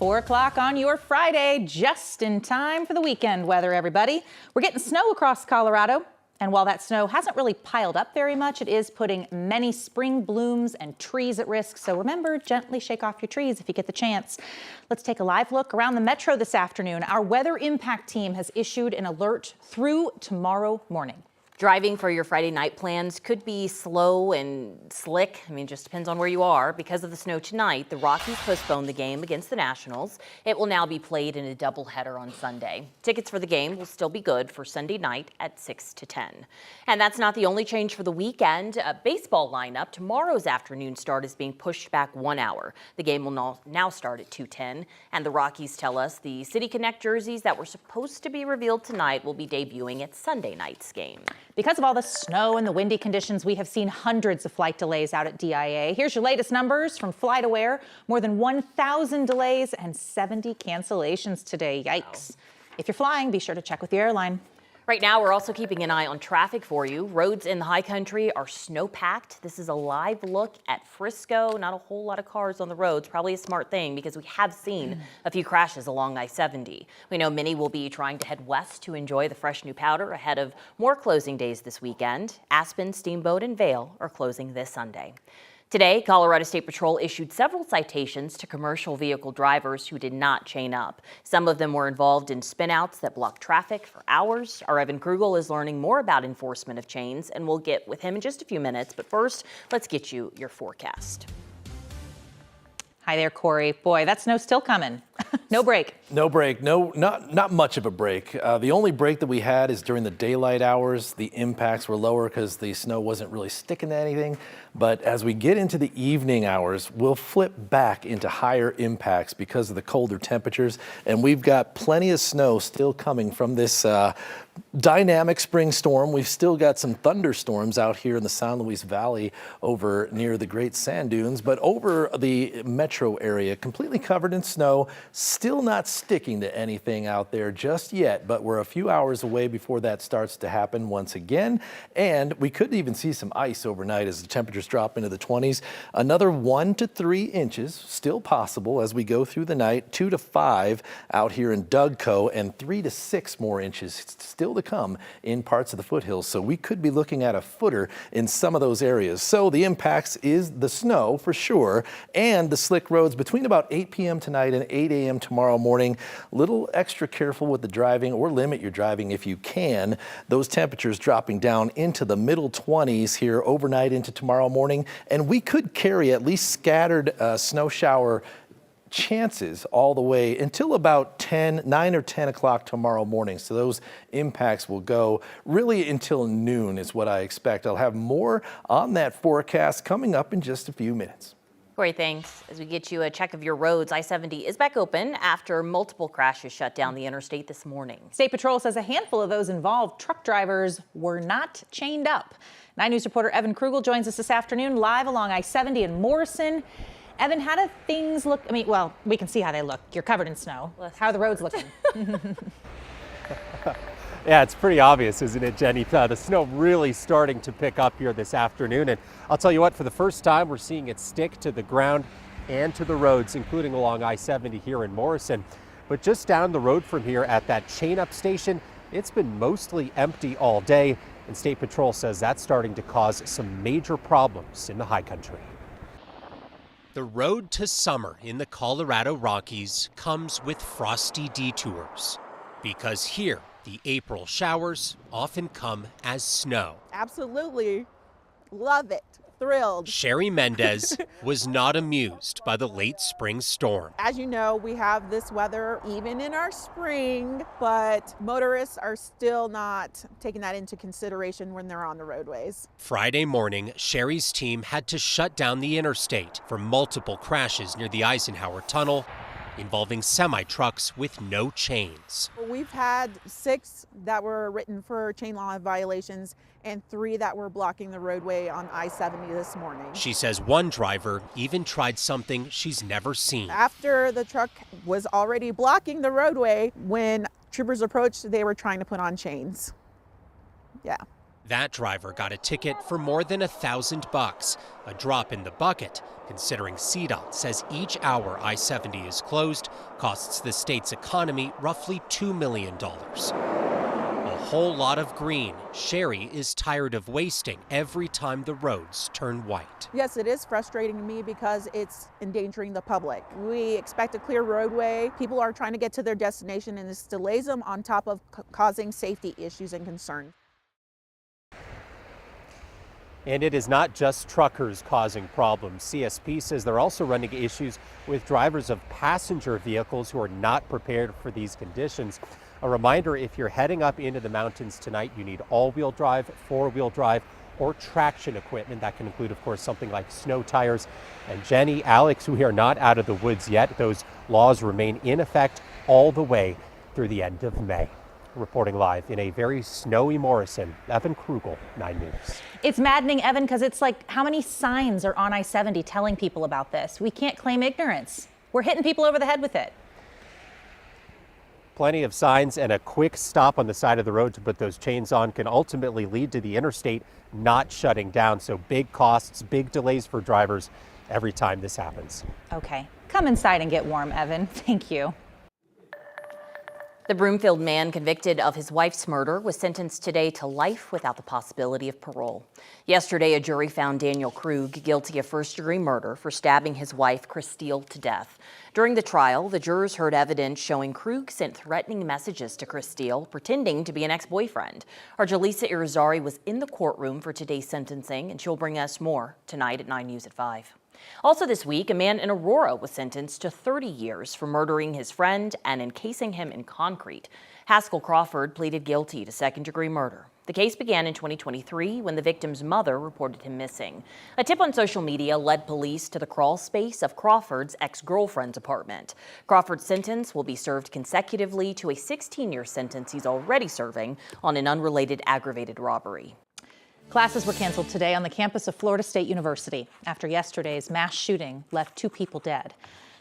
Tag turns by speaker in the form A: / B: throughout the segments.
A: 4 o'clock on your Friday, just in time for the weekend weather, everybody. We're getting snow across Colorado. And while that snow hasn't really piled up very much, it is putting many spring blooms and trees at risk. So remember, gently shake off your trees if you get the chance. Let's take a live look around the metro this afternoon. Our weather impact team has issued an alert through tomorrow morning.
B: Driving for your Friday night plans could be slow and slick. I mean, just depends on where you are. Because of the snow tonight, the Rockies postponed the game against the Nationals. It will now be played in a doubleheader on Sunday. Tickets for the game will still be good for Sunday night at 6 to 10. And that's not the only change for the weekend. A baseball lineup, tomorrow's afternoon start is being pushed back 1 hour. The game will now start at 2:10. And the Rockies tell us the City Connect jerseys that were supposed to be revealed tonight will be debuting at Sunday night's game.
A: Because of all the snow and the windy conditions, we have seen hundreds of flight delays out at DIA. Here's your latest numbers from FlightAware. More than 1,000 delays and 70 cancellations today. Yikes. Wow. If you're flying, be sure to check with the airline.
B: Right now, we're also keeping an eye on traffic for you. Roads in the high country are snow-packed. This is a live look at Frisco. Not a whole lot of cars on the roads. Probably a smart thing because we have seen a few crashes along I-70. We know many will be trying to head west to enjoy the fresh new powder ahead of more closing days this weekend. Aspen, Steamboat, and Vail are closing this Sunday. Today, Colorado State Patrol issued several citations to commercial vehicle drivers who did not chain up. Some of them were involved in spinouts that blocked traffic for hours. Our Evan Krugel is learning more about enforcement of chains, and we'll get with him in just a few minutes. But first, let's get you your forecast.
A: Hi there, Corey. Boy, that snow's still coming. No break.
C: No break. No, not much of a break. The only break that we had is during the daylight hours. The impacts were lower because the snow wasn't really sticking to anything. But as we get into the evening hours, we'll flip back into higher impacts because of the colder temperatures. And we've got plenty of snow still coming from this dynamic spring storm. We've still got some thunderstorms out here in the San Luis Valley over near the Great Sand Dunes, but over the metro area, completely covered in snow, still not sticking to anything out there just yet, but we're a few hours away before that starts to happen once again. And we could even see some ice overnight as the temperatures drop into the 20s. Another 1 to 3 inches still possible as we go through the night, 2 to 5 out here in Dougco, and 3 to 6 more inches still to come in parts of the foothills. So we could be looking at a footer in some of those areas. So the impacts is the snow for sure, and the slick roads between about 8 p.m. tonight and 8 a.m. tomorrow morning. Little extra careful with the driving, or limit your driving if you can. Those temperatures dropping down into the middle 20s here overnight into tomorrow morning, and we could carry at least scattered snow shower chances all the way until about 9 or 10 o'clock tomorrow morning. So those impacts will go really until noon is what I expect. I'll have more on that forecast coming up in just a few minutes.
B: Corey, thanks. As we get you a check of your roads, I-70 is back open after multiple crashes shut down the interstate this morning.
A: State Patrol says a handful of those involved truck drivers were not chained up. 9 News reporter Evan Krugel joins us this afternoon live along I-70 in Morrison. Evan, how do things look? I mean, well, we can see how they look. You're covered in snow. How are the roads looking?
D: Yeah, it's pretty obvious, isn't it, Jenny? The snow really starting to pick up here this afternoon. And I'll tell you what, for the first time, we're seeing it stick to the ground and to the roads, including along I-70 here in Morrison. But just down the road from here at that chain-up station, it's been mostly empty all day. And State Patrol says that's starting to cause some major problems in the high country. The road to summer in the Colorado Rockies comes with frosty detours, because here, the April showers often come as snow.
E: Absolutely. Love it. Thrilled.
D: Sherry Mendez was not amused by the late spring storm.
E: As you know, we have this weather even in our spring, but motorists are still not taking that into consideration when they're on the roadways.
D: Friday morning, Sherry's team had to shut down the interstate for multiple crashes near the Eisenhower Tunnel, involving semi-trucks with no chains.
E: We've had 6 that were written for chain law violations and 3 that were blocking the roadway on I-70 this morning.
D: She says one driver even tried something she's never seen.
E: After the truck was already blocking the roadway, when troopers approached, they were trying to put on chains. Yeah.
D: That driver got a ticket for more than $1,000, a drop in the bucket, considering CDOT says each hour I-70 is closed costs the state's economy roughly $2 million. A whole lot of green Sherry is tired of wasting every time the roads turn white.
E: Yes, it is frustrating to me because it's endangering the public. We expect a clear roadway. People are trying to get to their destination, and this delays them on top of causing safety issues and concern.
D: And it is not just truckers causing problems. CSP says they're also running issues with drivers of passenger vehicles who are not prepared for these conditions. A reminder, if you're heading up into the mountains tonight, you need all-wheel drive, four-wheel drive, or traction equipment. That can include, of course, something like snow tires. And Jenny, Alex, we are not out of the woods yet. Those laws remain in effect all the way through the end of May. Reporting live in a very snowy Morrison, Evan Krugel, 9 News.
A: It's maddening, Evan, because it's like, how many signs are on I-70 telling people about this? We can't claim ignorance. We're hitting people over the head with it.
D: Plenty of signs, and a quick stop on the side of the road to put those chains on can ultimately lead to the interstate not shutting down. So big costs, big delays for drivers every time this happens.
A: Okay, come inside and get warm, Evan. Thank you.
B: The Broomfield man convicted of his wife's murder was sentenced today to life without the possibility of parole. Yesterday, a jury found Daniel Krug guilty of first-degree murder for stabbing his wife, Christine, to death. During the trial, the jurors heard evidence showing Krug sent threatening messages to Christine, pretending to be an ex-boyfriend. Our Jaleesa Irizarry was in the courtroom for today's sentencing, and she'll bring us more tonight at 9 News at 5. Also this week, a man in Aurora was sentenced to 30 years for murdering his friend and encasing him in concrete. Haskell Crawford pleaded guilty to second-degree murder. The case began in 2023 when the victim's mother reported him missing. A tip on social media led police to the crawl space of Crawford's ex-girlfriend's apartment. Crawford's sentence will be served consecutively to a 16-year sentence he's already serving on an unrelated aggravated robbery.
A: Classes were canceled today on the campus of Florida State University after yesterday's mass shooting left 2 people dead.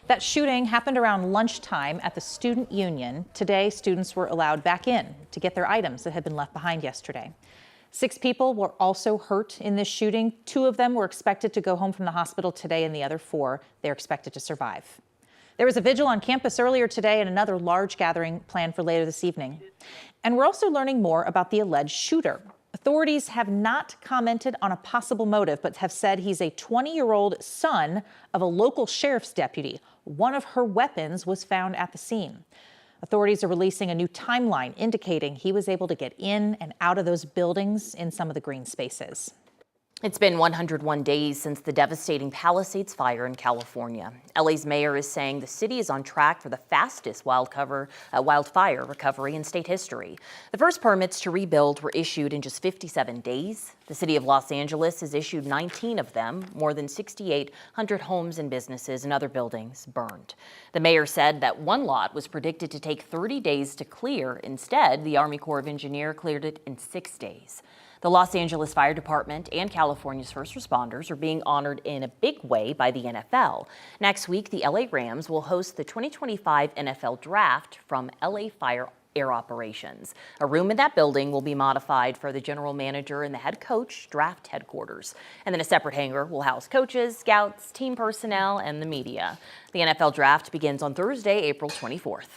A: That shooting happened around lunchtime at the Student Union. Today, students were allowed back in to get their items that had been left behind yesterday. 6 people were also hurt in this shooting. 2 of them were expected to go home from the hospital today, and the other 4, they're expected to survive. There was a vigil on campus earlier today and another large gathering planned for later this evening. And we're also learning more about the alleged shooter. Authorities have not commented on a possible motive, but have said he's a 20-year-old son of a local sheriff's deputy. One of her weapons was found at the scene. Authorities are releasing a new timeline indicating he was able to get in and out of those buildings in some of the green spaces.
B: It's been 101 days since the devastating Palisades fire in California. LA's mayor is saying the city is on track for the fastest wildfire recovery in state history. The first permits to rebuild were issued in just 57 days. The city of Los Angeles has issued 19 of them. More than 6,800 homes and businesses and other buildings burned. The mayor said that one lot was predicted to take 30 days to clear. Instead, the Army Corps of Engineers cleared it in 6 days. The Los Angeles Fire Department and California's first responders are being honored in a big way by the NFL. Next week, the LA Rams will host the 2025 NFL Draft from LA Fire Air Operations. A room in that building will be modified for the general manager and the head coach draft headquarters. And then a separate hangar will house coaches, scouts, team personnel, and the media. The NFL Draft begins on Thursday, April 24th.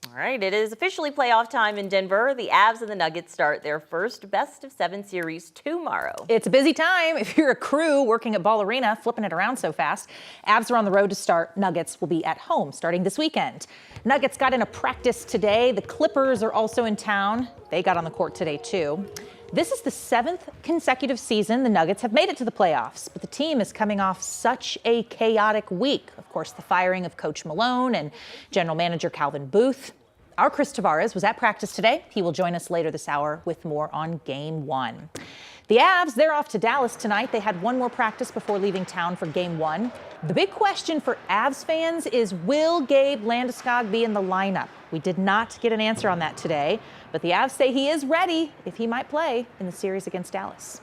B: All right, it is officially playoff time in Denver. The Avs and the Nuggets start their first best-of-7 series tomorrow.
A: It's a busy time if you're a crew working at Ball Arena, flipping it around so fast. Avs are on the road to start. Nuggets will be at home starting this weekend. Nuggets got in a practice today. The Clippers are also in town. They got on the court today, too. This is the 7th consecutive season the Nuggets have made it to the playoffs, but the team is coming off such a chaotic week. Of course, the firing of Coach Malone and general manager Calvin Booth. Our Chris Tavares was at practice today. He will join us later this hour with more on Game 1. The Avs, they're off to Dallas tonight. They had one more practice before leaving town for Game 1. The big question for Avs fans is, will Gabe Landeskog be in the lineup? We did not get an answer on that today, but the Avs say he is ready if he might play in the series against Dallas.